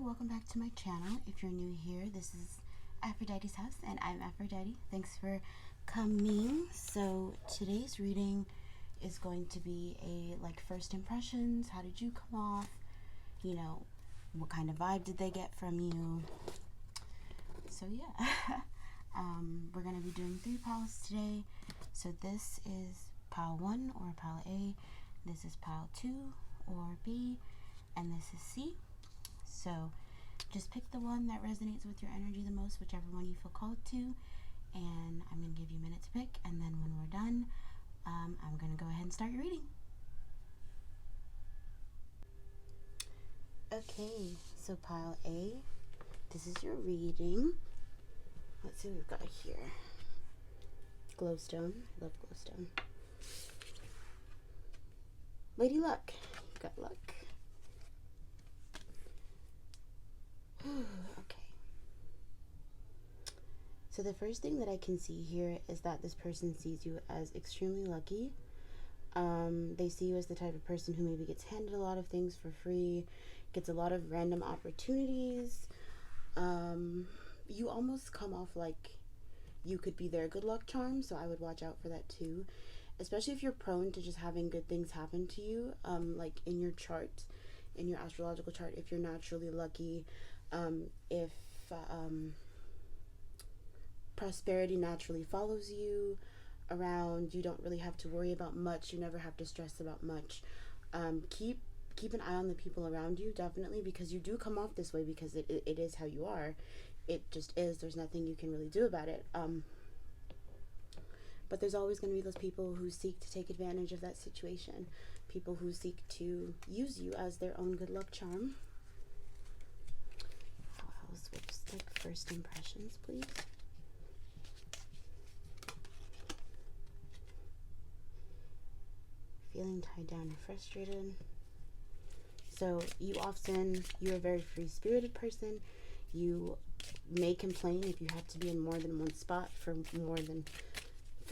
welcome back to my channel. If you're new here, this is Aphrodite's house and I'm Aphrodite. Thanks for coming. So today's reading is going to be a first impressions. How did you come off? You know, what kind of vibe did they get from you? So yeah, we're going to be doing 3 piles today. So this is pile 1 or pile A. This is pile 2 or B. And this is C. So just pick the one that resonates with your energy the most, whichever one you feel called to, and I'm going to give you a minute to pick, and then when we're done, I'm going to go ahead and start your reading. Okay, so pile A, this is your reading. Let's see what we've got here. Glowstone, I love glowstone. Lady Luck, you've got luck. Okay. So the first thing that I can see here is that this person sees you as extremely lucky. They see you as the type of person who maybe gets handed a lot of things for free, gets a lot of random opportunities. You almost come off like you could be their good luck charm, so I would watch out for that too. Especially if you're prone to just having good things happen to you, like in your chart, in your astrological chart, if you're naturally lucky, if prosperity naturally follows you around, you don't really have to worry about much, you never have to stress about much. Keep an eye on the people around you, definitely, because you do come off this way because it is how you are. It just is. There's nothing you can really do about it. But there's always going to be those people who seek to take advantage of that situation, people who seek to use you as their own good luck charm. We'll just like first impressions, please. Feeling tied down and frustrated. So you're a very free-spirited person. You may complain if you have to be in more than one spot for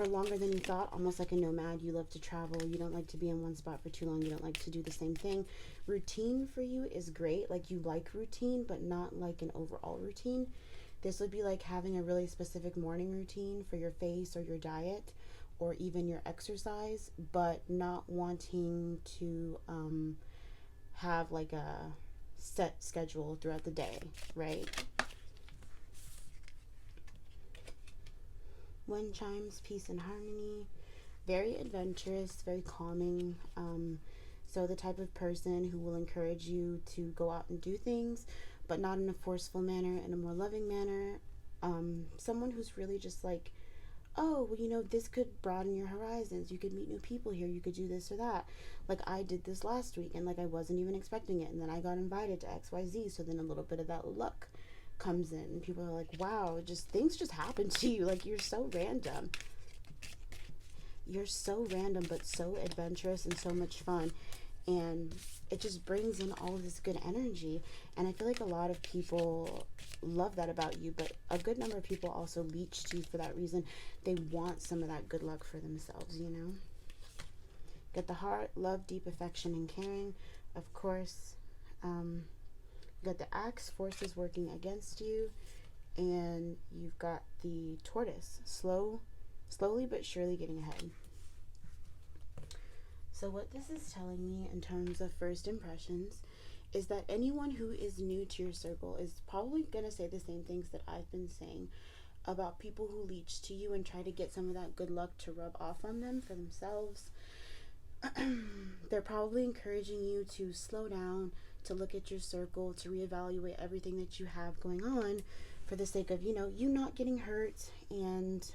longer than you thought, almost like a nomad. You love to travel. You don't like to be in one spot for too long. You don't like to do the same thing. Routine for you is great. Like, you like routine, but not like an overall routine. This would be like having a really specific morning routine for your face or your diet or even your exercise, but not wanting to have like a set schedule throughout the day, right? Wind chimes, peace and harmony. Very adventurous, very calming. So the type of person who will encourage you to go out and do things, but not in a forceful manner, in a more loving manner. Someone who's really just like, oh, well, you know, this could broaden your horizons. You could meet new people here. You could do this or that. Like, I did this last week, and like I wasn't even expecting it, and then I got invited to XYZ. So then a little bit of that luck comes in, and people are like, wow, things just happen to you. Like, you're so random. You're so random, but so adventurous and so much fun. And it just brings in all of this good energy. And I feel like a lot of people love that about you, but a good number of people also leech to you for that reason. They want some of that good luck for themselves, you know? Get the heart, love, deep affection, and caring. Of course, got the axe, forces working against you. And you've got the tortoise, slowly but surely getting ahead. So what this is telling me in terms of first impressions is that anyone who is new to your circle is probably going to say the same things that I've been saying about people who leech to you and try to get some of that good luck to rub off on them for themselves. They're probably encouraging you to slow down, to look at your circle, to reevaluate everything that you have going on for the sake of, you know, you not getting hurt and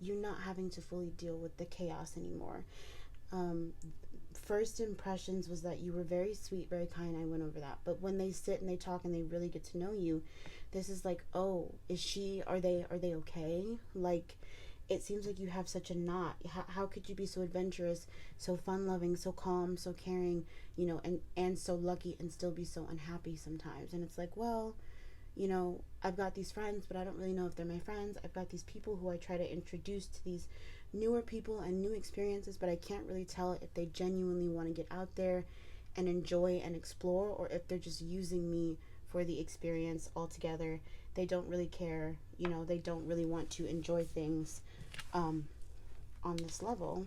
you not having to fully deal with the chaos anymore. First impressions was that you were very sweet, very kind. I went over that. But when they sit and they talk and they really get to know you, this is like, oh, are they okay? Like, it seems like you have such a knot. How could you be so adventurous, so fun-loving, so calm, so caring, you know, and so lucky and still be so unhappy sometimes? And it's like, well, you know, I've got these friends, but I don't really know if they're my friends. I've got these people who I try to introduce to these newer people and new experiences, but I can't really tell if they genuinely want to get out there and enjoy and explore, or if they're just using me for the experience altogether. They don't really care, they don't really want to enjoy things on this level.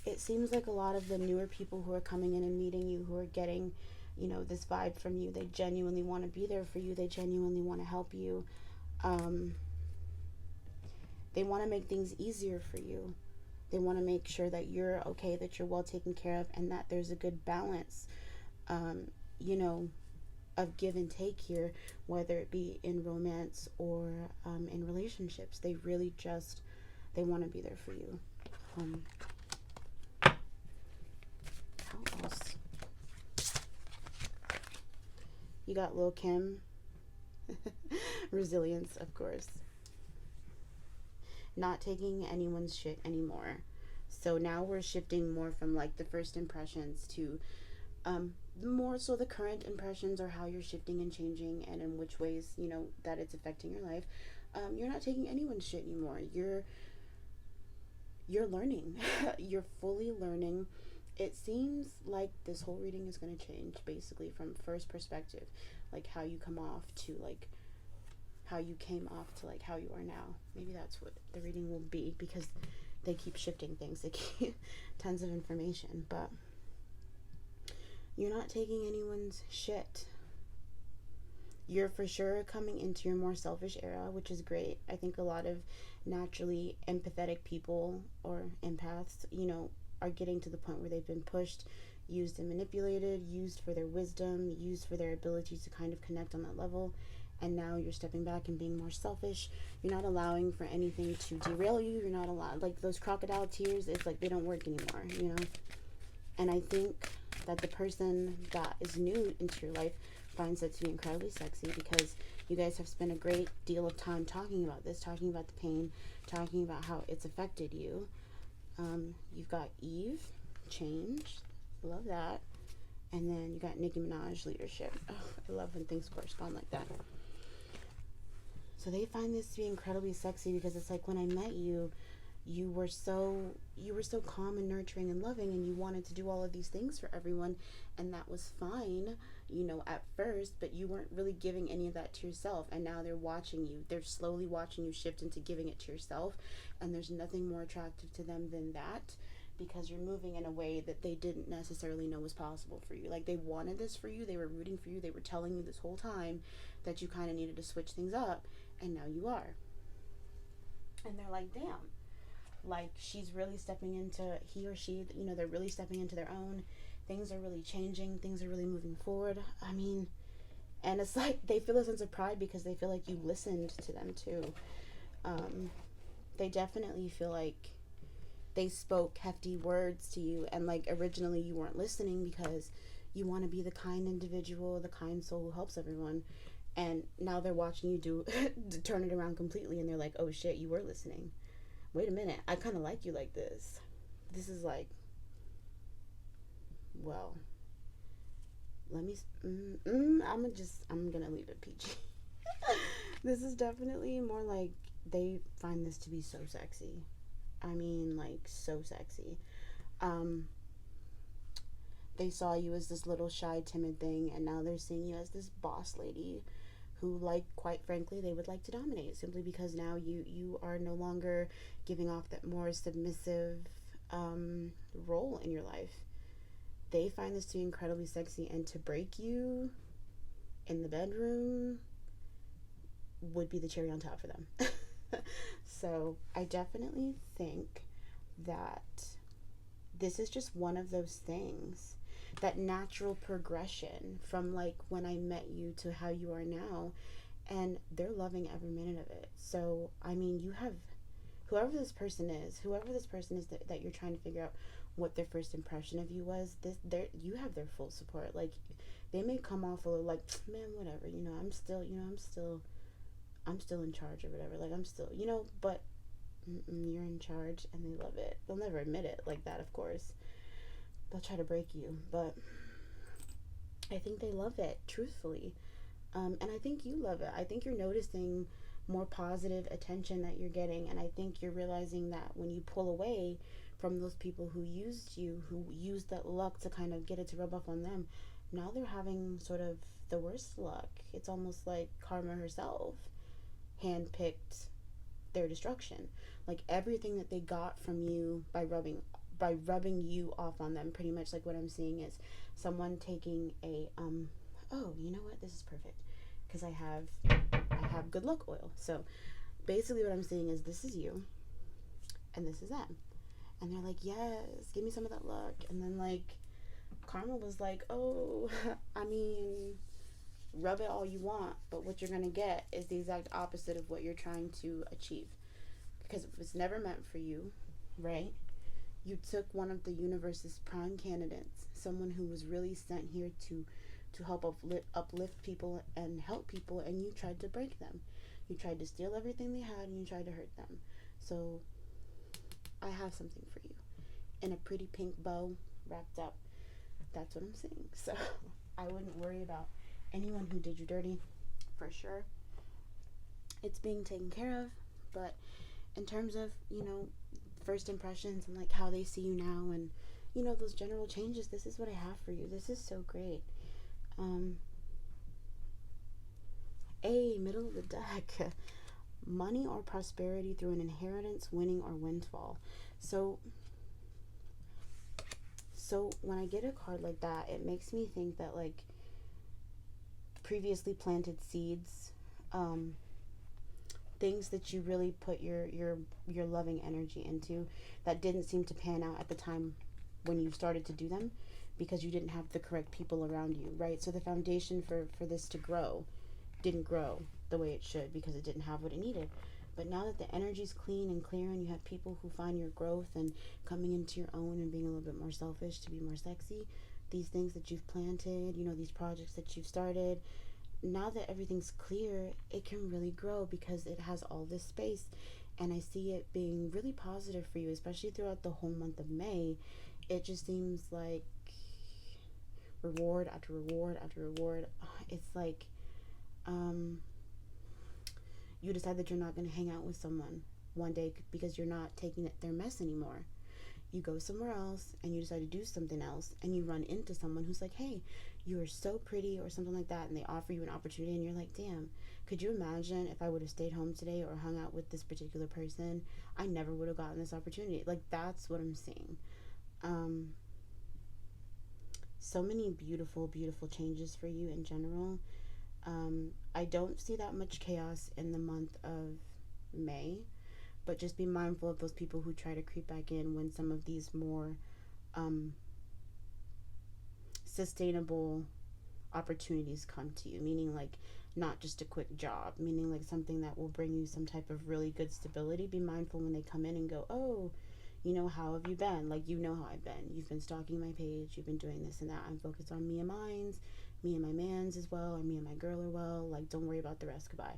It seems like a lot of the newer people who are coming in and meeting you, who are getting, this vibe from you, they genuinely want to be there for you. They genuinely want to help you. They want to make things easier for you. They want to make sure that you're okay, that you're well taken care of, and that there's a good balance, of give and take here, whether it be in romance or in relationships. They really just, they want to be there for you. How else? You got Lil Kim. Resilience, of course. Not taking anyone's shit anymore. So now we're shifting more from like the first impressions to more so the current impressions, or how you're shifting and changing, and in which ways, that it's affecting your life. You're not taking anyone's shit anymore. You're learning. You're fully learning. It seems like this whole reading is going to change basically from first perspective, like how you come off to like how you came off to like how you are now. Maybe that's what the reading will be, because they keep shifting things. They keep tons of information, but you're not taking anyone's shit. You're for sure coming into your more selfish era, which is great. I think a lot of naturally empathetic people, or empaths, are getting to the point where they've been pushed, used and manipulated, used for their wisdom, used for their ability to kind of connect on that level. And now you're stepping back and being more selfish. You're not allowing for anything to derail you. You're not allowed, like those crocodile tears, it's like they don't work anymore, And I think that the person that is new into your life finds that to be incredibly sexy, because you guys have spent a great deal of time talking about this, talking about the pain, talking about how it's affected you. You've got Eve, change, love that. And then you got Nicki Minaj, leadership. Oh, I love when things correspond like that. So they find this to be incredibly sexy, because it's like, when I met you, you were so calm and nurturing and loving, and you wanted to do all of these things for everyone, and that was fine, at first, but you weren't really giving any of that to yourself. And now they're watching you. They're slowly watching you shift into giving it to yourself, and there's nothing more attractive to them than that, because you're moving in a way that they didn't necessarily know was possible for you. Like, they wanted this for you, they were rooting for you, they were telling you this whole time that you kind of needed to switch things up, and now you are. And they're like, damn, like, she's really stepping into, he or she, they're really stepping into their own. Things are really changing, things are really moving forward. I mean, and it's like they feel a sense of pride, because they feel like you listened to them too. They definitely feel like they spoke hefty words to you, and like originally you weren't listening because you want to be the kind individual, the kind soul who helps everyone. And now they're watching you do turn it around completely, and they're like, oh shit, you were listening. Wait a minute, I kind of like you like this. This is like, well, let me, I'm gonna leave it PG. This is definitely more like they find this to be so sexy. I mean, like, so sexy. They saw you as this little shy, timid thing, and now they're seeing you as this boss lady who, like, quite frankly, they would like to dominate, simply because now you are no longer giving off that more submissive role in your life. They find this to be incredibly sexy, and to break you in the bedroom would be the cherry on top for them. So I definitely think that this is just one of those things, that natural progression from like when I met you to how you are now, and they're loving every minute of it. So I mean, you have whoever this person is that you're trying to figure out what their first impression of you was, you have their full support. Like, they may come off a little like, man, whatever, I'm still in charge or whatever, like I'm still, but you're in charge, and they love it. They'll never admit it like that, of course. They'll try to break you, but I think they love it, truthfully. And I think you love it. I think you're noticing more positive attention that you're getting. And I think you're realizing that when you pull away from those people who used you, who used that luck to kind of get it to rub off on them, now they're having sort of the worst luck. It's almost like karma herself handpicked their destruction. Like everything that they got from you by rubbing you off on them, pretty much. Like what I'm seeing is someone taking a oh, you know what, this is perfect, because I have good luck oil. So basically what I'm seeing is this is you and this is them, and they're like, yes, give me some of that luck. And then like karma was like, oh, I mean, rub it all you want, but what you're gonna get is the exact opposite of what you're trying to achieve, because it was never meant for you, right? You took one of the universe's prime candidates, someone who was really sent here to help uplift people and help people, and you tried to break them. You tried to steal everything they had, and you tried to hurt them. So I have something for you in a pretty pink bow wrapped up. That's what I'm saying. So I wouldn't worry about anyone who did you dirty, for sure. It's being taken care of. But in terms of, first impressions and like how they see you now, and those general changes, this is what I have for you. This is so great. Middle of the deck. Money or prosperity through an inheritance, winning or windfall. So when I get a card like that, it makes me think that like previously planted seeds, things that you really put your loving energy into, that didn't seem to pan out at the time when you started to do them, because you didn't have the correct people around you, right? So the foundation for this to grow didn't grow the way it should, because it didn't have what it needed. But now that the energy's clean and clear, and you have people who find your growth and coming into your own and being a little bit more selfish to be more sexy, these things that you've planted, these projects that you've started, now that everything's clear, it can really grow because it has all this space. And I see it being really positive for you, especially throughout the whole month of May. It just seems like reward after reward after reward. It's like you decide that you're not going to hang out with someone one day because you're not taking their mess anymore. You go somewhere else and you decide to do something else, and you run into someone who's like, hey, you are so pretty, or something like that, and they offer you an opportunity, and you're like, damn, could you imagine if I would have stayed home today or hung out with this particular person? I never would have gotten this opportunity. Like, that's what I'm seeing. So many beautiful, beautiful changes for you in general. I don't see that much chaos in the month of May, but just be mindful of those people who try to creep back in when some of these more sustainable opportunities come to you, meaning like not just a quick job, meaning like something that will bring you some type of really good stability. Be mindful when they come in and go, oh, how have you been? Like, how I've been. You've been stalking my page. You've been doing this and that. I'm focused on me and mines, me and my mans as well, or me and my girl are well. Like, don't worry about the rest. Goodbye.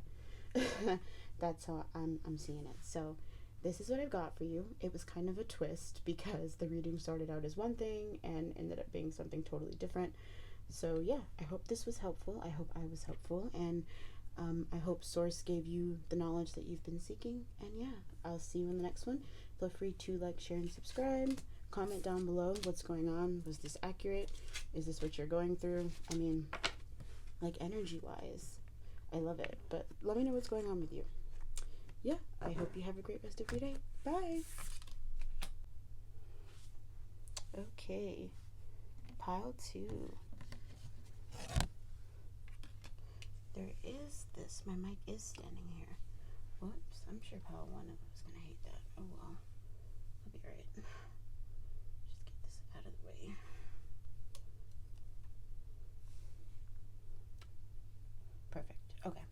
That's how I'm seeing it. So this is what I've got for you. It was kind of a twist because the reading started out as one thing and ended up being something totally different. So yeah, I hope this was helpful. I hope I was helpful, and I hope Source gave you the knowledge that you've been seeking. And yeah, I'll see you in the next one. Feel free to like, share, and subscribe. Comment down below what's going on. Was this accurate? Is this what you're going through? I mean, like, energy wise, I love it. But let me know what's going on with you. Yeah, I hope you have a great rest of your day. Bye. Okay, pile 2. There is this. My mic is standing here. Whoops, I'm sure pile 1 was gonna hate that. Oh well, I'll be right. Just get this out of the way. Perfect. Okay.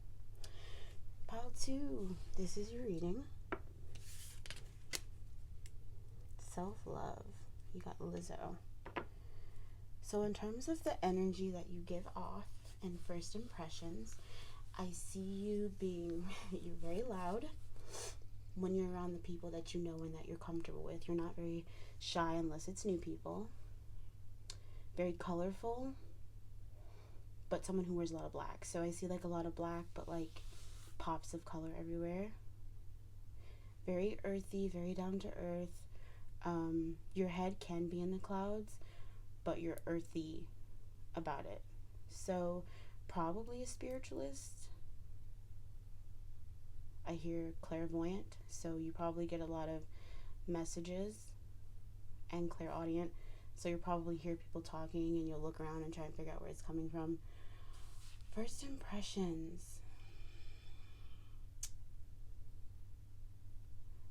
Pile 2. This is your reading. Self-love. You got Lizzo. So in terms of the energy that you give off in first impressions, I see you being, you're very loud when you're around the people that you know and that you're comfortable with. You're not very shy unless it's new people. Very colorful, but someone who wears a lot of black. So I see like a lot of black, but like pops of color everywhere. Very earthy, very down to earth. Your head can be in the clouds, but you're earthy about it. So, probably a spiritualist. I hear clairvoyant, so you probably get a lot of messages, and clairaudient. So you'll probably hear people talking and you'll look around and try and figure out where it's coming from. First impressions.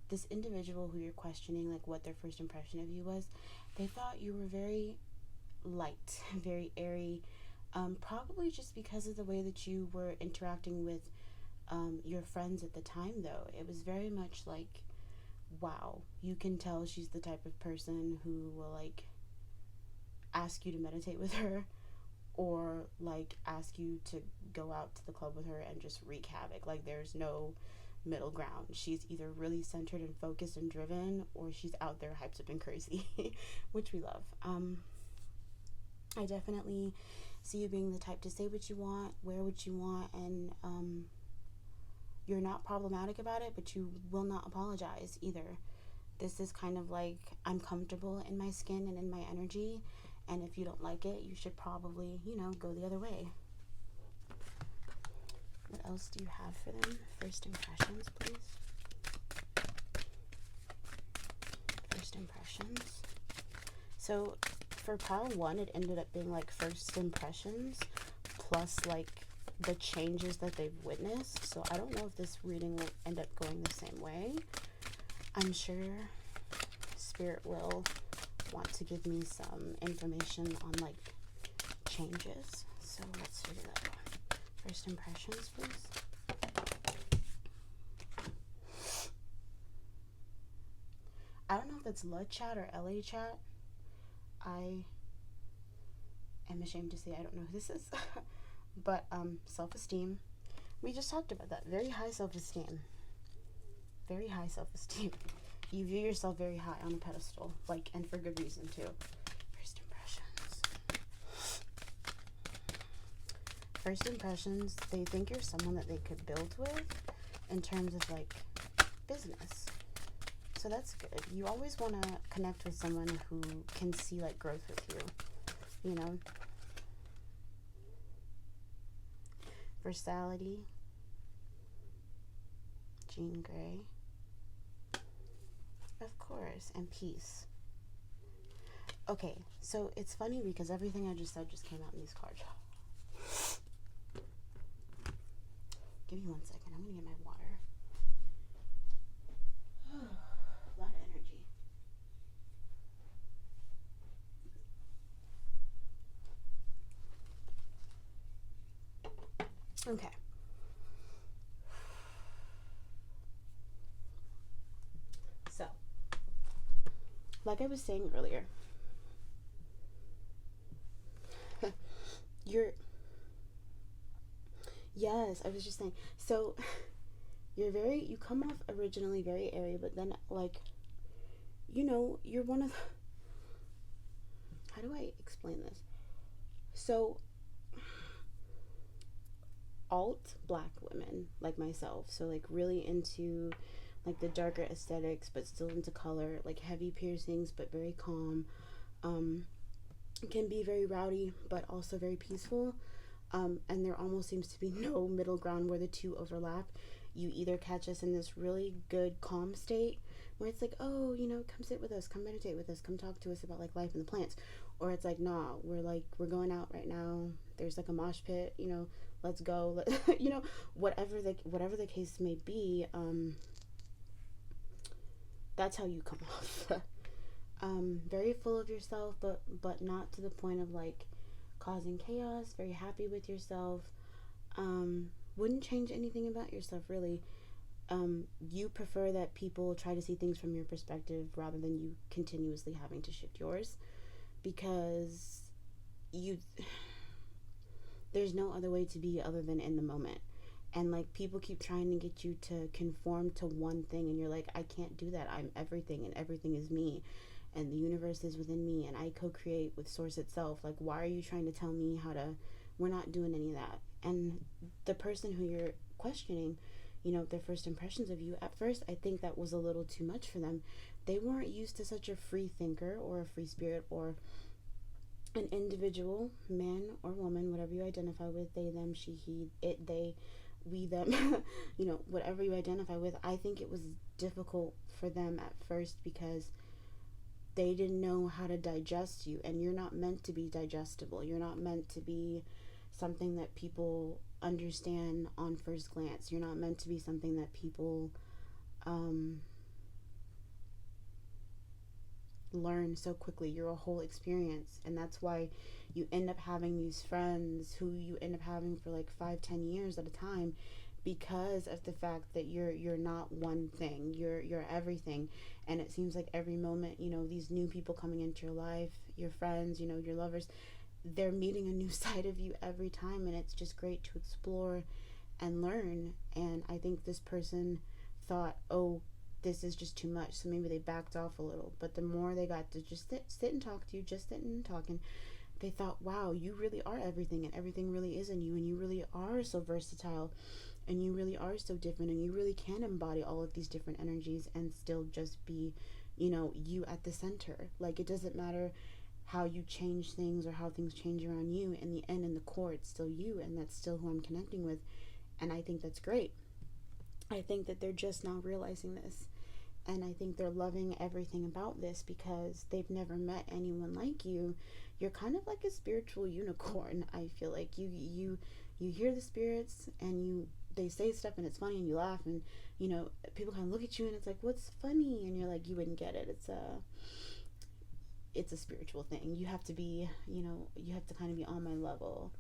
This individual who you're questioning, like what their first impression of you was, they thought you were very light, very airy. Probably just because of the way that you were interacting with your friends at the time, though. It was very much like, wow, you can tell she's the type of person who will like ask you to meditate with her, or like ask you to go out to the club with her and just wreak havoc. Like there's no middle ground. She's either really centered and focused and driven, or she's out there hyped up and crazy, which we love. I definitely see you being the type to say what you want, wear what you want, and you're not problematic about it, but you will not apologize either. This is kind of like, I'm comfortable in my skin and in my energy, and if you don't like it, you should probably, go the other way. What else do you have for them? First impressions, please. First impressions. So for pile 1, it ended up being like first impressions plus like the changes that they've witnessed. So I don't know if this reading will end up going the same way. I'm sure Spirit will want to give me some information on like changes. So let's figure that out. First impressions, please. I don't know if that's LA chat or LA chat. I am ashamed to say I don't know who this is. But self-esteem. We just talked about that. Very high self-esteem. Very high self-esteem. You view yourself very high on a pedestal, like, and for good reason too. First impressions. First impressions, they think you're someone that they could build with in terms of like business. So that's good. You always want to connect with someone who can see like growth with you, Versatility. Jean Grey. Of course. And peace. Okay, so it's funny because everything I just said just came out in these cards. Give me 1 second. I'm going to get my water. A lot of energy. Okay. So, like I was saying earlier, yes, I was just saying, so you come off originally very airy, but then like, you're one of how do I explain this? So, alt black women like myself, so like really into like the darker aesthetics but still into color, like heavy piercings but very calm, can be very rowdy but also very peaceful, and there almost seems to be no middle ground where the two overlap. You either catch us in this really good calm state where it's like, oh, come sit with us, come meditate with us, come talk to us about like life and the plants, or it's like, nah, we're going out right now, there's like a mosh pit, let's go. Whatever the case may be, that's how you come off. Very full of yourself, but not to the point of like causing chaos. Very happy with yourself. Wouldn't change anything about yourself really. You prefer that people try to see things from your perspective rather than you continuously having to shift yours, because there's no other way to be other than in the moment. And like people keep trying to get you to conform to one thing, and you're like, I can't do that. I'm everything, and everything is me, and the universe is within me, and I co-create with source itself. Like, why are you trying to tell me how to? We're not doing any of that. And the person who you're questioning, their first impressions of you. At first, I think that was a little too much for them. They weren't used to such a free thinker or a free spirit or an individual, man or woman, whatever you identify with, they, them, she, he, it, they, we, them, whatever you identify with. I think it was difficult for them at first because they didn't know how to digest you, and you're not meant to be digestible. You're not meant to be something that people understand on first glance. You're not meant to be something that people learn so quickly. You're a whole experience, and that's why you end up having these friends who you end up having for like 5-10 years at a time, because of the fact that you're not one thing. You're everything. And it seems like every moment, these new people coming into your life, your friends, your lovers, they're meeting a new side of you every time, and it's just great to explore and learn. And I think this person thought, oh, this is just too much, so maybe they backed off a little. But the more they got to just sit and talk to you, just sitting and talking, they thought, wow, you really are everything, and everything really is in you, and you really are so versatile, and you really are so different, and you really can embody all of these different energies and still just be, you at the center. Like, it doesn't matter how you change things or how things change around you. In the end, in the core, it's still you, and that's still who I'm connecting with. And I think that's great. I think that they're just now realizing this, and I think they're loving everything about this because they've never met anyone like you. You're kind of like a spiritual unicorn. I feel like you hear the spirits, and they say stuff, and it's funny, and you laugh, and people kind of look at you, and it's like, what's funny? And you're like, you wouldn't get it. It's a spiritual thing. You have to be, you have to kind of be on my level.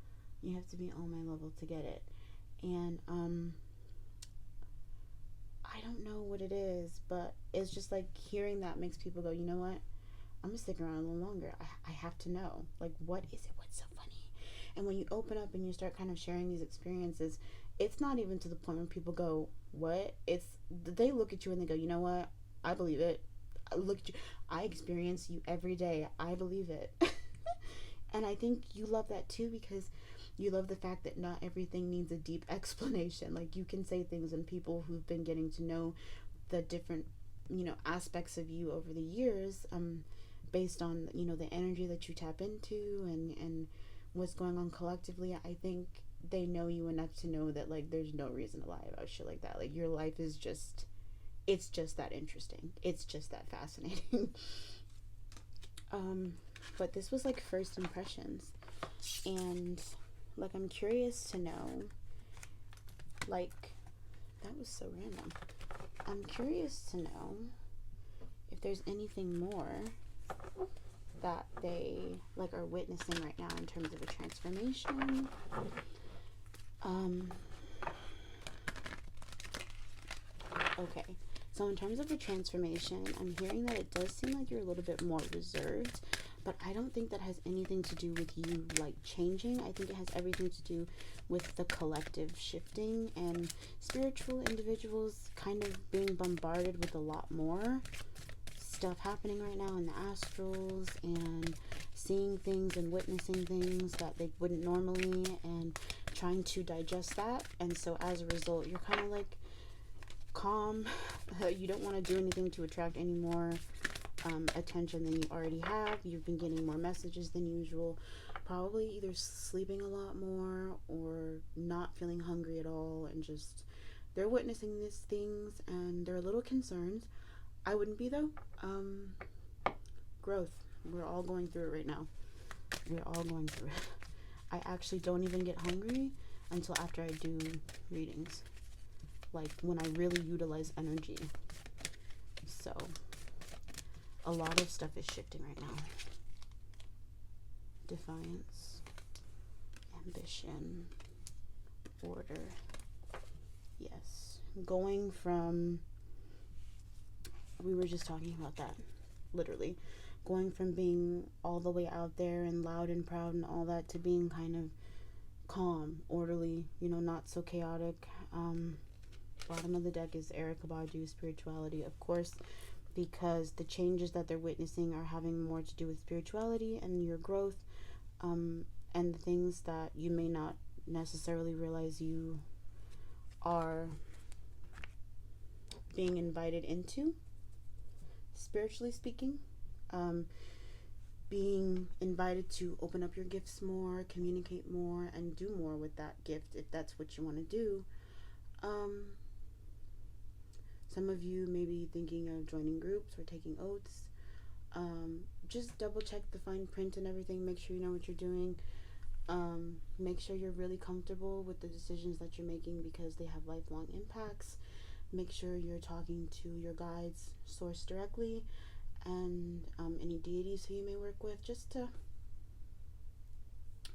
You have to be on my level to get it. And I don't know what it is, but it's just like hearing that makes people go, you know what? I'm gonna stick around a little longer. I have to know. Like, what is it? What's so funny? And when you open up and you start kind of sharing these experiences, it's not even to the point where people go, what? They look at you and they go, you know what? I believe it. I look at you. I experience you every day. I believe it. And I think you love that too, because you love the fact that not everything needs a deep explanation. Like, you can say things, and people who've been getting to know the different, aspects of you over the years, based on, the energy that you tap into and what's going on collectively, I think they know you enough to know that, like, there's no reason to lie about shit like that. Like, your life is just, it's just that interesting. It's just that fascinating. But this was like first impressions, and like, I'm curious to know, like, that was so random. I'm curious to know if there's anything more that they like are witnessing right now in terms of a transformation. Okay, so in terms of the transformation, I'm hearing that it does seem like you're a little bit more reserved, but I don't think that has anything to do with you, like, changing. I think it has everything to do with the collective shifting and spiritual individuals kind of being bombarded with a lot more stuff happening right now in the astrals, and seeing things and witnessing things that they wouldn't normally, and trying to digest that. And so as a result, you're kind of like calm. You don't want to do anything to attract any more attention than you already have. You've been getting more messages than usual, probably either sleeping a lot more or not feeling hungry at all, and just they're witnessing these things and they're a little concerned. I wouldn't be, though. Growth. We're all going through it right now. We're all going through it. I actually don't even get hungry until after I do readings, like when I really utilize energy. So a lot of stuff is shifting right now. Defiance, ambition, order. Yes. Going from, we were just talking about that, literally. Going from being all the way out there and loud and proud and all that to being kind of calm, orderly, not so chaotic. Bottom of the deck is Erykah Badu, spirituality, of course, because the changes that they're witnessing are having more to do with spirituality and your growth, and the things that you may not necessarily realize you are being invited into, spiritually speaking. Being invited to open up your gifts more, communicate more, and do more with that gift if that's what you want to do. Some of you may be thinking of joining groups or taking oaths. Just double check the fine print and everything. Make sure you know what you're doing. Make sure you're really comfortable with the decisions that you're making because they have lifelong impacts. Make sure you're talking to your guides, source directly, and any deities who you may work with, just to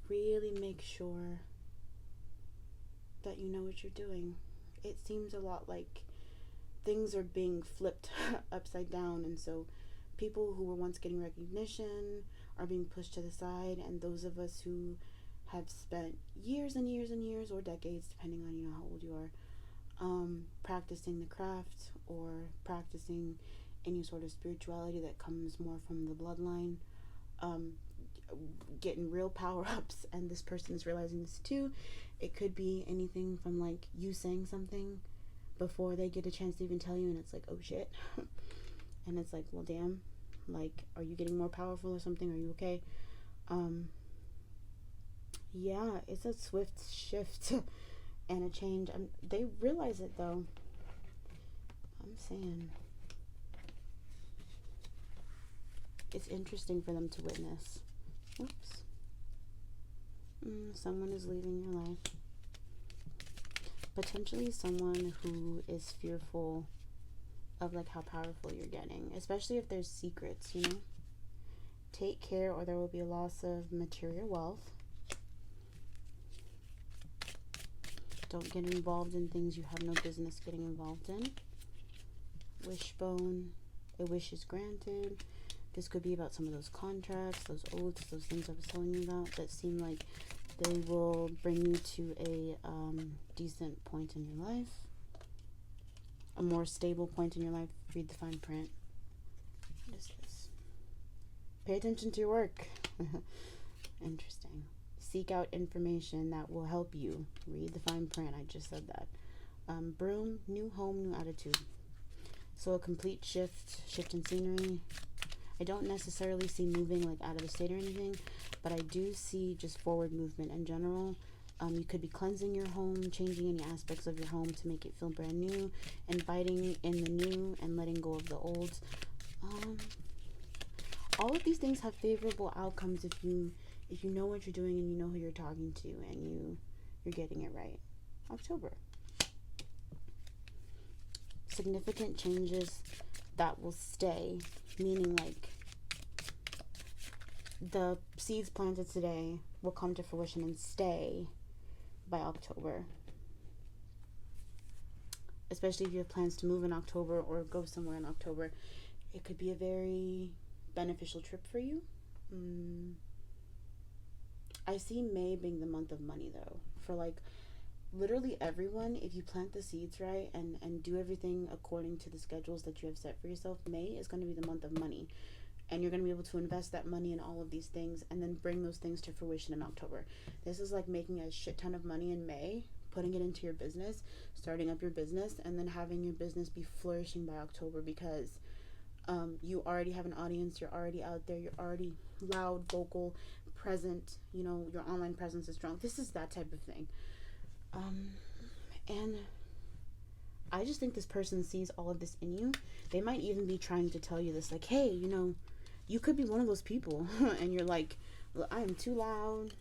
really make sure that you know what you're doing. It seems a lot like things are being flipped upside down, and so people who were once getting recognition are being pushed to the side, and those of us who have spent years and years and years, or decades, depending on how old you are, practicing the craft or practicing any sort of spirituality that comes more from the bloodline, getting real power-ups, and this person is realizing this too. It could be anything from like you saying something before they get a chance to even tell you, and it's like, oh shit. And it's like, well, damn, like, are you getting more powerful or something? Are you okay? Yeah, it's a swift shift and a change. They realize it though. I'm saying it's interesting for them to witness. Oops. Someone is leaving your life. Potentially someone who is fearful of like how powerful you're getting, especially if there's secrets, you know. Take care or there will be a loss of material wealth. Don't get involved in things you have no business getting involved in. Wishbone, a wish is granted. This could be about some of those contracts, those oaths, those things I was telling you about that seem like they will bring you to a decent point in your life, a more stable point in your life. Read the fine print. What is this? Pay attention to your work. Interesting. Seek out information that will help you. Read the fine print. I just said that. Broom, new home, new attitude. So a complete shift in scenery. I don't necessarily see moving like out of the state or anything, but I do see just forward movement in general. You could be cleansing your home, changing any aspects of your home to make it feel brand new, inviting in the new and letting go of the old. All of these things have favorable outcomes if you know what you're doing and you know who you're talking to and you're getting it right. October. Significant changes that will stay, meaning like the seeds planted today will come to fruition and stay by October. Especially if you have plans to move in October or go somewhere in October, it could be a very beneficial trip for you. I see May being the month of money though, for like literally everyone. If you plant the seeds right and do everything according to the schedules that you have set for yourself, May is going to be the month of money, and you're going to be able to invest that money in all of these things and then bring those things to fruition in October. This is like making a shit ton of money in May, putting it into your business, starting up your business, and then having your business be flourishing by October because you already have an audience, you're already out there, you're already loud, vocal, present, you know, your online presence is strong. This is that type of thing. And I just think this person sees all of this in you. They might even be trying to tell you this, like, hey, you know, you could be one of those people. And you're like, look, I am too loud.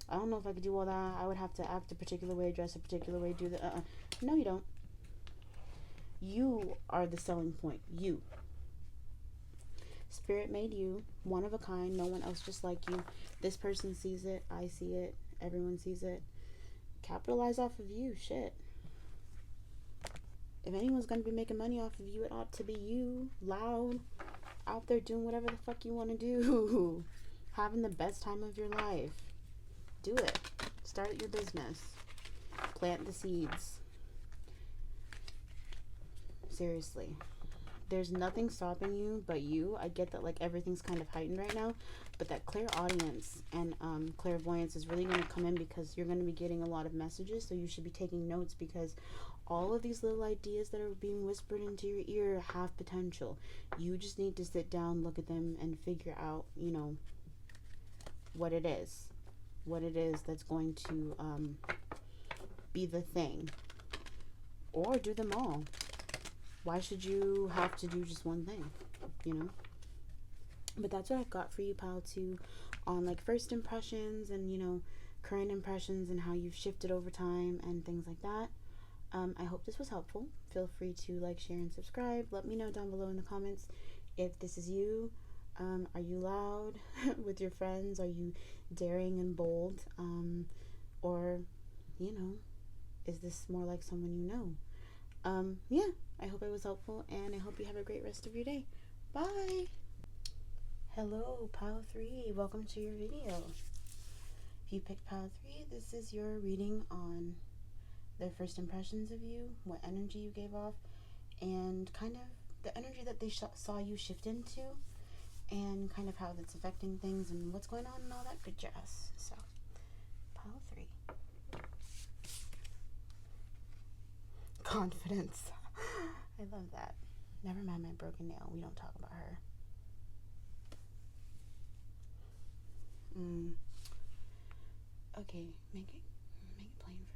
I don't know if I could do all that. I would have to act a particular way, dress a particular way, do the No, you don't. You are the selling point. You. Spirit made you, one of a kind, no one else just like you. This person sees it, I see it, everyone sees it. Capitalize off of you, shit. If anyone's gonna be making money off of you, it ought to be you, loud, out there doing whatever the fuck you want to do, having the best time of your life. Do it. Start your business. Plant the seeds. Seriously. there's nothing stopping you but you. I get that like everything's kind of heightened right now, but that clairaudience and clairvoyance is really going to come in because you're going to be getting a lot of messages. So you should be taking notes, because all of these little ideas that are being whispered into your ear have potential. You just need to sit down, look at them, and figure out, you know, what it is that's going to be the thing, or do them all. Why should you have to do just one thing, you know? But that's what I've got for you, pal, too, on like first impressions and, you know, current impressions and how you've shifted over time and things like that. I hope this was helpful. Feel free to like, share, and subscribe. Let me know down below in the comments if this is you. Are you loud with your friends? Are you daring and bold? Or, you know, is this more like someone you know? Yeah, I hope it was helpful, and I hope you have a great rest of your day. Bye! Hello, Pile 3. Welcome to your video. If you picked Pile 3, this is your reading on their first impressions of you, what energy you gave off, and kind of the energy that they saw you shift into, and kind of how that's affecting things and what's going on and all that good jazz. So, Pile 3. Confidence. I love that. Never mind my broken nail. We don't talk about her. Okay, make it plain for me, please.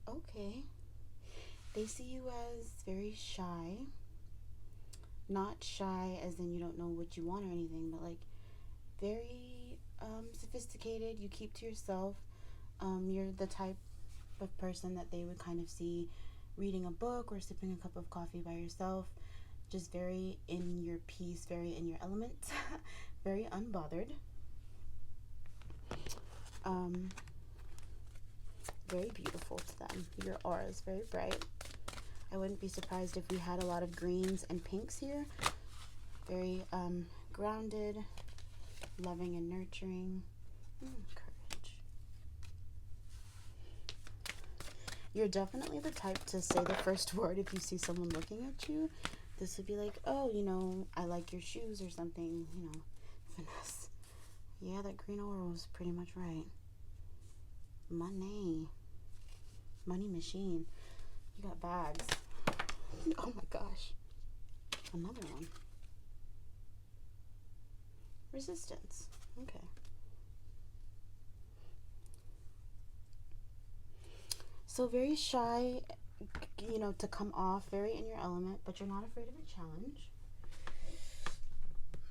Okay. They see you as very shy. Not shy as in you don't know what you want or anything, but like very sophisticated. You keep to yourself. You're the type of person that they would kind of see reading a book or sipping a cup of coffee by yourself. Just very in your peace, very in your element, very unbothered. Very beautiful to them. Your aura is very bright. I wouldn't be surprised if we had a lot of greens and pinks here. Very grounded, loving and nurturing. Courage. You're definitely the type to say the first word if you see someone looking at you. This would be like, oh, you know, I like your shoes or something, you know, finesse. Yeah, that green aura was pretty much right. Money machine. You got bags. Oh my gosh. Another one. Resistance. Okay. So very shy, you know, to come off, very in your element, but you're not afraid of a challenge.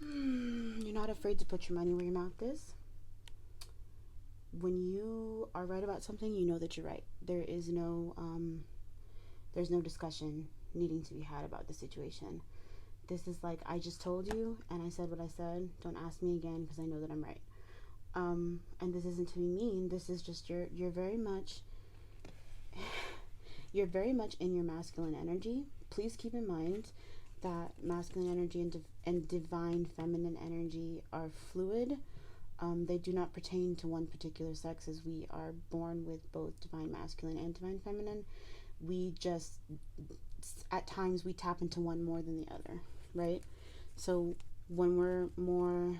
You're not afraid to put your money where your mouth is. When you are right about something, you know that you're right. There's no discussion needing to be had about the situation. This is like, I just told you and I said what I said. Don't ask me again because I know that I'm right. And this isn't to be mean. This is just you're very much in your masculine energy. Please keep in mind that masculine energy and divine feminine energy are fluid. They do not pertain to one particular sex, as we are born with both divine masculine and divine feminine. We just, at times, we tap into one more than the other, right? So when we're more,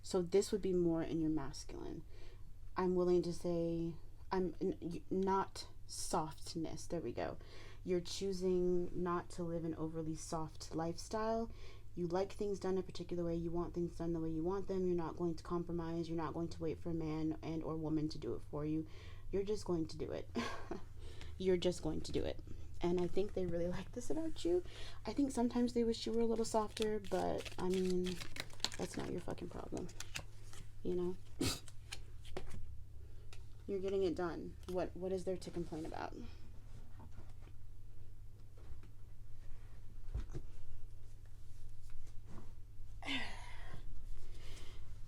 so this would be more in your masculine. I'm willing to say, I'm not softness. There we go. You're choosing not to live an overly soft lifestyle. You like things done a particular way. You want things done the way you want them. You're not going to compromise. You're not going to wait for a man and or woman to do it for you. You're just going to do it. You're just going to do it. And I think they really like this about you. I think sometimes they wish you were a little softer, but I mean, that's not your fucking problem. You know? You're getting it done. What is there to complain about?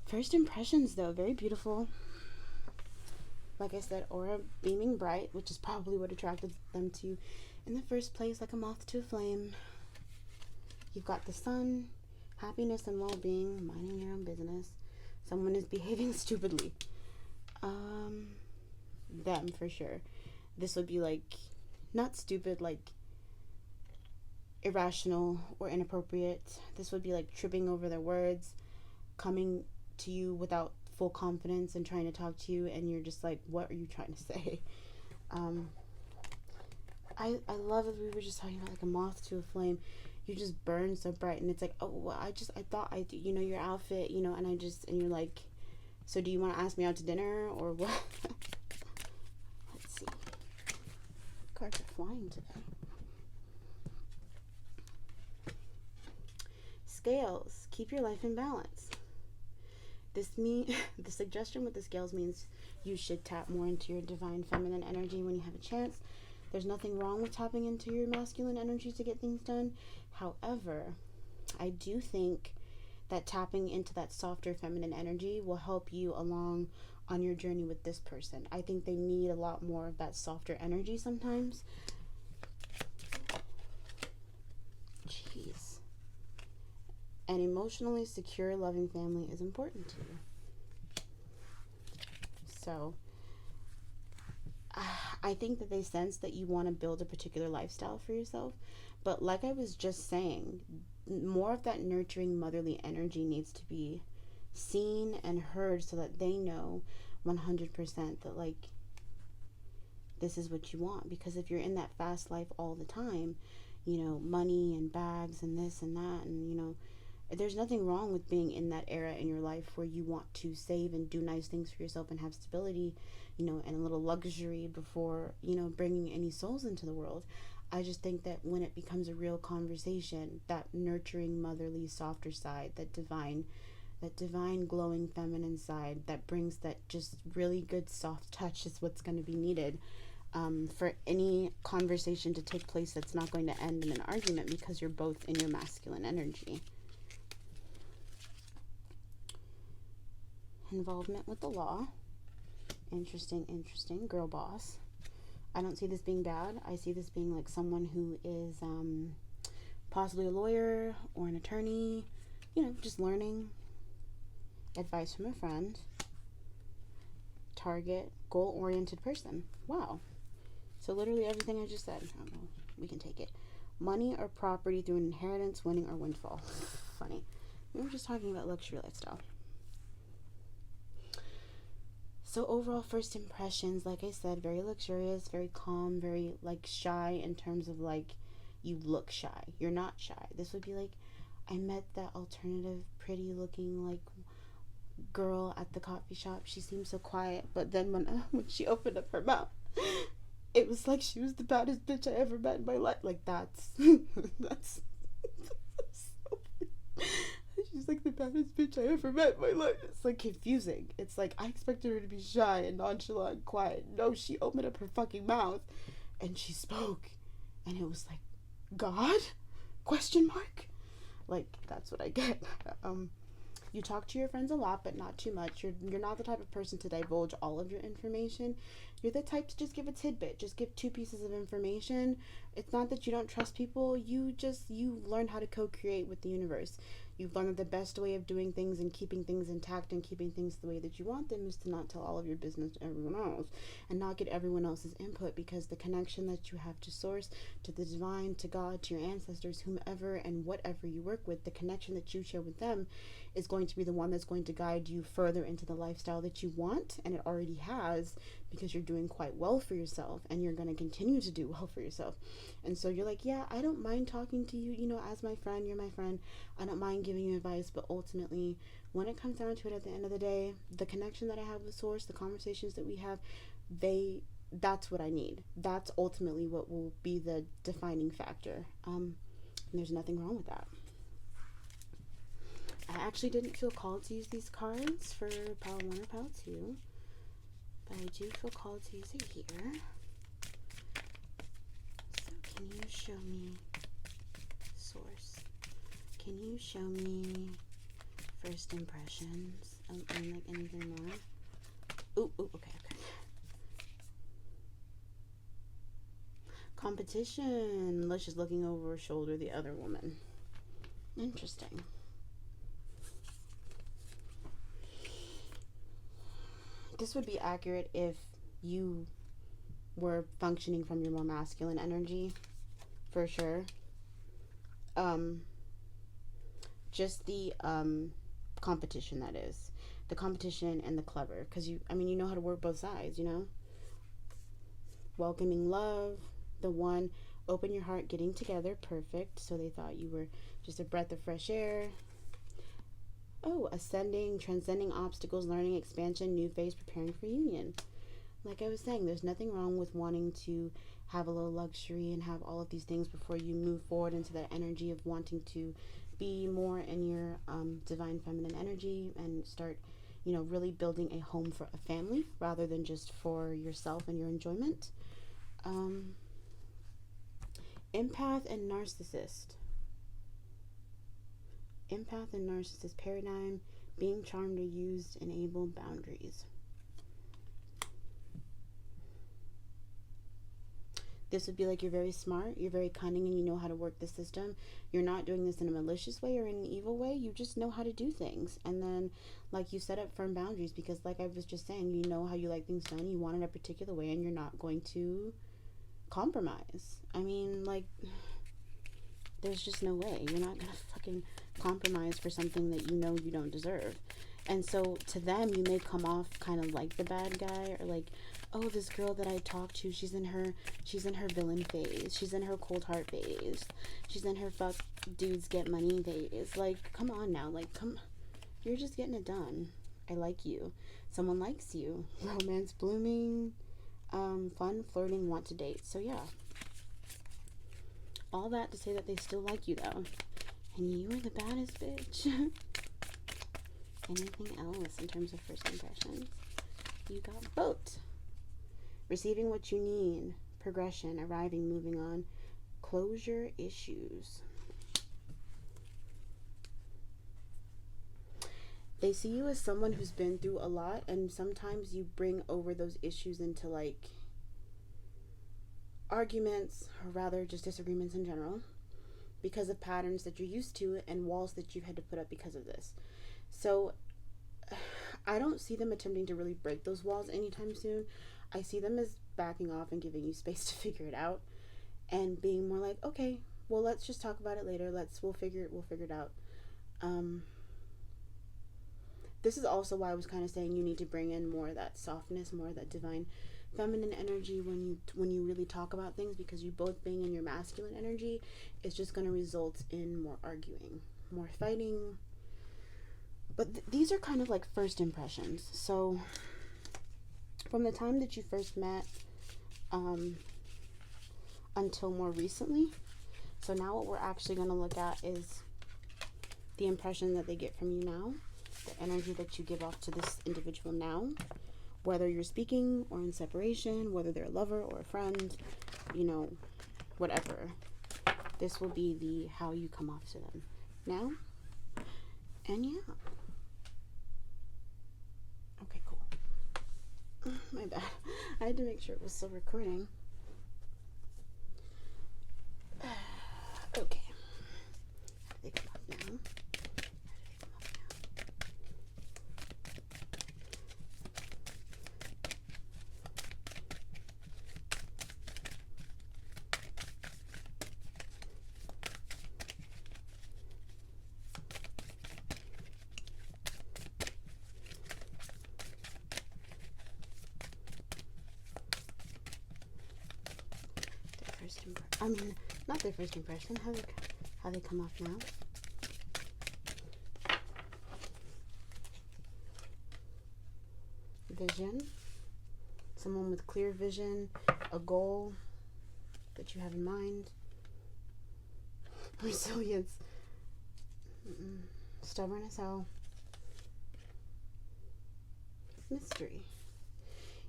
First impressions, though, very beautiful. Like I said, aura beaming bright, which is probably what attracted them to you in the first place, like a moth to a flame. You've got the sun, happiness and well-being, minding your own business. Someone is behaving stupidly. them for sure. This would be like not stupid, like irrational or inappropriate. This would be like tripping over their words, coming to you without full confidence and trying to talk to you, and you're just like, what are you trying to say? I love it. We were just talking about like a moth to a flame. You just burn so bright, and it's like, oh, well, I thought your outfit, and and you're like, so do you want to ask me out to dinner or what? Let's see. Cards are flying today. Scales, keep your life in balance. The suggestion with the scales means you should tap more into your divine feminine energy when you have a chance. There's nothing wrong with tapping into your masculine energy to get things done. However, I do think that tapping into that softer feminine energy will help you along on your journey with this person. I think they need a lot more of that softer energy sometimes. Jeez. An emotionally secure, loving family is important to you. So, I think that they sense that you want to build a particular lifestyle for yourself. But like I was just saying, more of that nurturing motherly energy needs to be seen and heard so that they know 100% that like this is what you want. Because if you're in that fast life all the time, money and bags and this and that, and there's nothing wrong with being in that era in your life where you want to save and do nice things for yourself and have stability, and a little luxury before, bringing any souls into the world. I just think that when it becomes a real conversation, that nurturing, motherly, softer side, that divine glowing feminine side that brings that just really good soft touch is what's going to be needed for any conversation to take place that's not going to end in an argument, because you're both in your masculine energy. Involvement with the law. Interesting. Girl boss. I don't see this being bad. I see this being like someone who is possibly a lawyer or an attorney, just learning. Advice from a friend. Target, goal-oriented person. Wow. So literally everything I just said. I don't know. We can take it. Money or property through an inheritance, winning or windfall. Funny. We were just talking about luxury lifestyle. So overall first impressions, like I said, very luxurious, very calm, very like shy in terms of like you look shy. You're not shy. This would be like, I met that alternative, pretty looking like girl at the coffee shop. She seemed so quiet, but then when she opened up her mouth, it was like she was the baddest bitch I ever met in my life. Like that's that's so she's like the baddest bitch I ever met in my life. It's like confusing. It's like I expected her to be shy and nonchalant and quiet. No, she opened up her fucking mouth and she spoke, and it was like, God? Question mark? Like that's what I get. You talk to your friends a lot, but not too much. You're not the type of person to divulge all of your information. You're the type to just give a tidbit. Just give 2 pieces of information. It's not that you don't trust people. You learn how to co-create with the universe. You've learned that the best way of doing things and keeping things intact and keeping things the way that you want them is to not tell all of your business to everyone else and not get everyone else's input, because the connection that you have to source, to the divine, to God, to your ancestors, whomever and whatever you work with, the connection that you share with them is going to be the one that's going to guide you further into the lifestyle that you want, and it already has, because you're doing quite well for yourself and you're going to continue to do well for yourself. And so you're like, yeah, I don't mind talking to you, as my friend. You're my friend. I don't mind giving you advice, but ultimately when it comes down to it, at the end of the day, the connection that I have with Source, the conversations that we have, that's what I need. That's ultimately what will be the defining factor. And there's nothing wrong with that. I actually didn't feel called to use these cards for Pile 1 or Pile 2, but I do feel called to use it here. So can you show me, Source? Can you show me first impressions and like anything more? Ooh, okay. Competition. Let's just looking over her shoulder, the other woman. Interesting. This would be accurate if you were functioning from your more masculine energy, for sure. Um, just the competition, that is. The competition and the clever. Because you know how to work both sides, you know? Welcoming love, the one, open your heart, getting together, perfect. So they thought you were just a breath of fresh air. Oh, ascending, transcending obstacles, learning, expansion, new phase, preparing for union. Like I was saying, there's nothing wrong with wanting to have a little luxury and have all of these things before you move forward into that energy of wanting to be more in your divine feminine energy and start, really building a home for a family rather than just for yourself and your enjoyment. Um, empath and narcissist. Empath and narcissist paradigm, being charmed or used, enable boundaries. This would be like you're very smart, you're very cunning, and you know how to work the system. You're not doing this in a malicious way or in an evil way. You just know how to do things. And then, like, you set up firm boundaries because, like I was just saying, you know how you like things done. You want it a particular way, and you're not going to compromise. I mean, like, there's just no way. You're not going to fucking compromise for something that you know you don't deserve. And so to them, you may come off kind of like the bad guy, or like, oh, this girl that I talked to, she's in her villain phase. She's in her cold heart phase. She's in her fuck dudes get money phase. Like, come on now. Like, you're just getting it done. I like you. Someone likes you. Romance blooming. Fun, flirting, want to date. So yeah. All that to say that they still like you though. And you are the baddest bitch. Anything else in terms of first impressions? You got both. Receiving what you need, progression, arriving, moving on, closure, issues. They see you as someone who's been through a lot, and sometimes you bring over those issues into like arguments, or rather just disagreements in general, because of patterns that you're used to and walls that you've had to put up because of this. So I don't see them attempting to really break those walls anytime soon. I see them as backing off and giving you space to figure it out and being more like, okay, well, let's just talk about it later. We'll figure it out. This is also why I was kind of saying you need to bring in more of that softness, more of that divine feminine energy when you really talk about things, because you both being in your masculine energy is just going to result in more arguing, more fighting. But these are kind of like first impressions. So from the time that you first met until more recently. So now what we're actually going to look at is the impression that they get from you now, the energy that you give off to this individual now, whether you're speaking or in separation, whether they're a lover or a friend, whatever. This will be the how you come off to them now. And yeah. Okay, cool. My bad. I had to make sure it was still recording. Okay. How do they come up now? Not their first impression, how they come off now. Vision. Someone with clear vision, a goal that you have in mind. Resilience. Stubborn as hell. Mystery.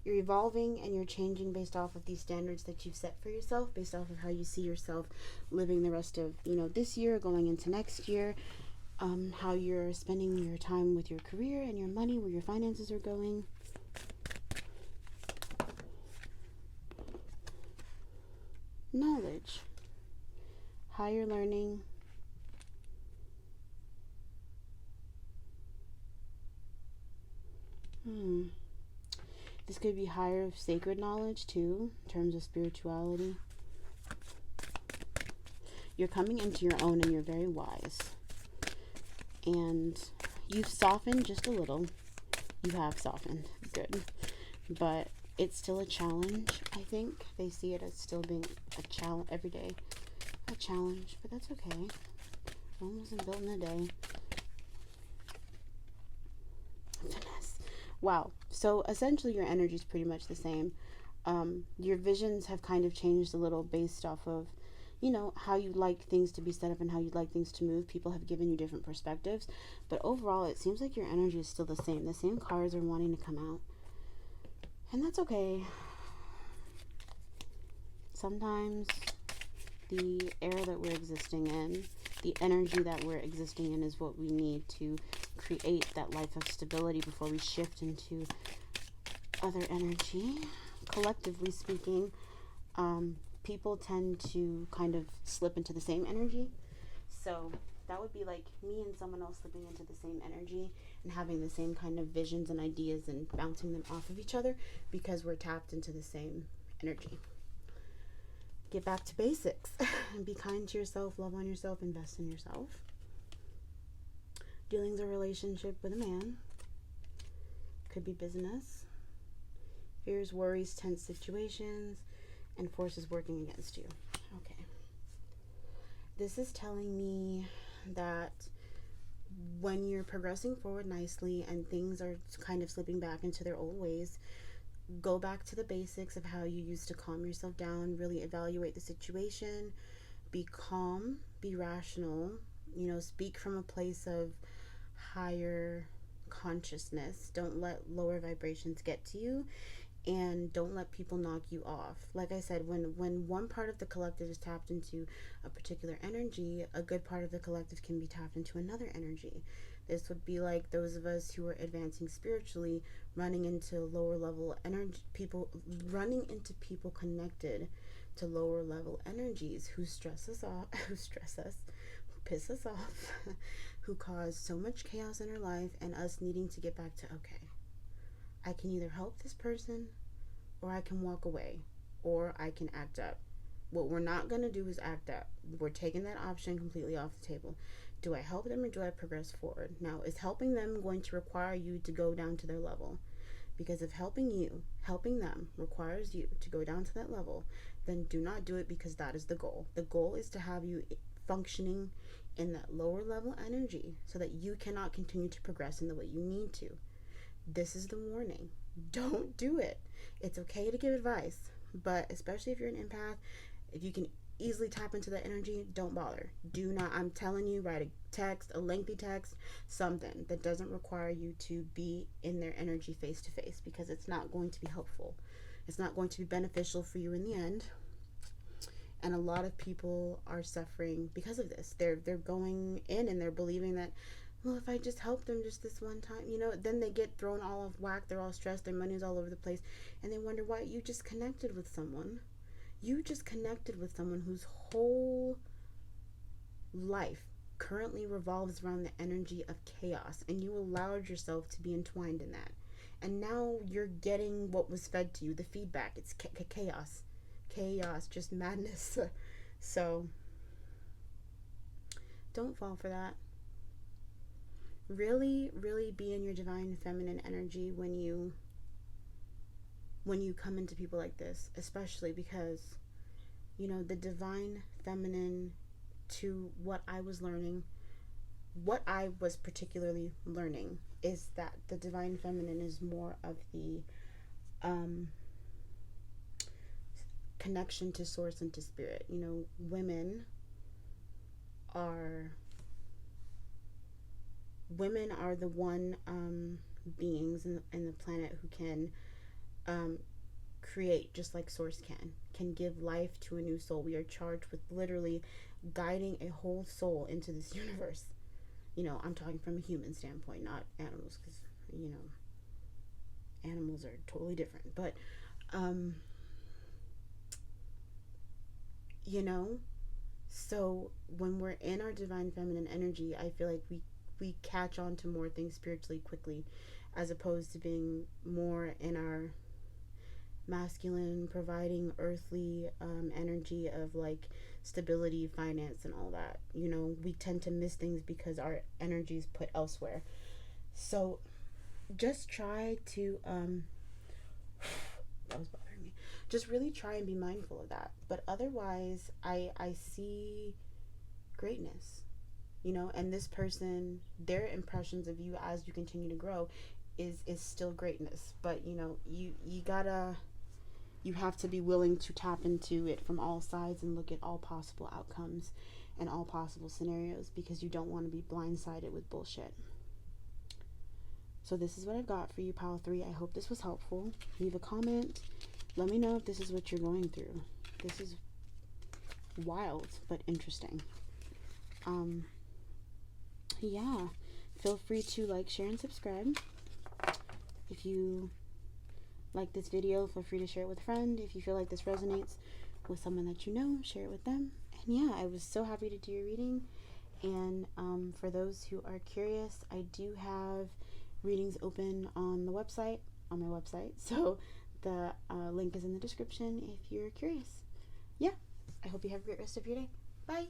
You're evolving and you're changing based off of these standards that you've set for yourself, based off of how you see yourself living the rest of, this year, going into next year, how you're spending your time with your career and your money, where your finances are going. Knowledge. Higher learning. This could be higher sacred knowledge too, in terms of spirituality. You're coming into your own and you're very wise. And you've softened just a little. You have softened. Good. But it's still a challenge, I think. They see it as still being a challenge every day. A challenge, but that's okay. Rome wasn't built in a day. Finesse. Wow. So essentially your energy is pretty much the same. Your visions have kind of changed a little based off of, you know, how you like things to be set up and how you'd like things to move. People have given you different perspectives. But overall, it seems like your energy is still the same. The same cards are wanting to come out. And that's okay. Sometimes the era that we're existing in, the energy that we're existing in is what we need to create that life of stability before we shift into other energy. Collectively speaking, people tend to kind of slip into the same energy. So that would be like me and someone else slipping into the same energy and having the same kind of visions and ideas and bouncing them off of each other because we're tapped into the same energy. Get back to basics. Be kind to yourself, love on yourself, invest in yourself. Dealings or relationship with a man. Could be business. Fears, worries, tense situations, and forces working against you. Okay. This is telling me that when you're progressing forward nicely and things are kind of slipping back into their old ways, go back to the basics of how you used to calm yourself down, really evaluate the situation, be calm, be rational, speak from a place of higher consciousness. Don't let lower vibrations get to you, and don't let people knock you off. Like I said, when one part of the collective is tapped into a particular energy, a good part of the collective can be tapped into another energy. This would be like those of us who are advancing spiritually, running into lower level energy, running into people connected to lower level energies who stress us off, who piss us off, who cause so much chaos in our life, and us needing to get back to, okay, I can either help this person or I can walk away or I can act up. What we're not going to do is act up. We're taking that option completely off the table. Do I help them or do I progress forward? Now, is helping them going to require you to go down to their level? Because if helping them requires you to go down to that level, then do not do it, because that is the goal. The goal is to have you functioning in that lower level energy so that you cannot continue to progress in the way you need to. This is the warning. Don't do it. It's okay to give advice, but especially if you're an empath, if you can easily tap into that energy, don't bother. Do not, I'm telling you, write a text, a lengthy text, something that doesn't require you to be in their energy face to face, because it's not going to be helpful. It's not going to be beneficial for you in the end. And a lot of people are suffering because of this. They're going in and they're believing that, well, if I just help them just this one time, then they get thrown all off whack. They're all stressed. Their money's all over the place. And they wonder why. You just connected with someone. You just connected with someone whose whole life currently revolves around the energy of chaos. And you allowed yourself to be entwined in that. And now you're getting what was fed to you, the feedback. It's chaos. Chaos, just madness. So don't fall for that. Really, really be in your divine feminine energy when you come into people like this, especially because, the divine feminine, to what I was learning, what I was particularly learning is that the divine feminine is more of the connection to source and to spirit. Women are the one beings in the planet who can create, just like source can give life to a new soul. We are charged with literally guiding a whole soul into this universe. I'm talking from a human standpoint, not animals, because animals are totally different. But so when we're in our divine feminine energy, I feel like we catch on to more things spiritually quickly, as opposed to being more in our masculine, providing earthly energy of like stability, finance, and all that. You know, we tend to miss things because our energy is put elsewhere. So just try to that was bothering me. Just really try and be mindful of that. But otherwise, I see greatness, you know, and this person, their impressions of you as you continue to grow is still greatness. But you know, you have to be willing to tap into it from all sides and look at all possible outcomes and all possible scenarios, because you don't want to be blindsided with bullshit. So this is what I've got for you, Pile 3. I hope this was helpful. Leave a comment. Let me know if this is what you're going through. This is wild, but interesting. Yeah. Feel free to like, share, and subscribe. If you like this video, feel free to share it with a friend. If you feel like this resonates with someone that you know, share it with them. And yeah, I was so happy to do your reading. And for those who are curious, I do have readings open on my website. So the link is in the description if you're curious. Yeah, I hope you have a great rest of your day. Bye.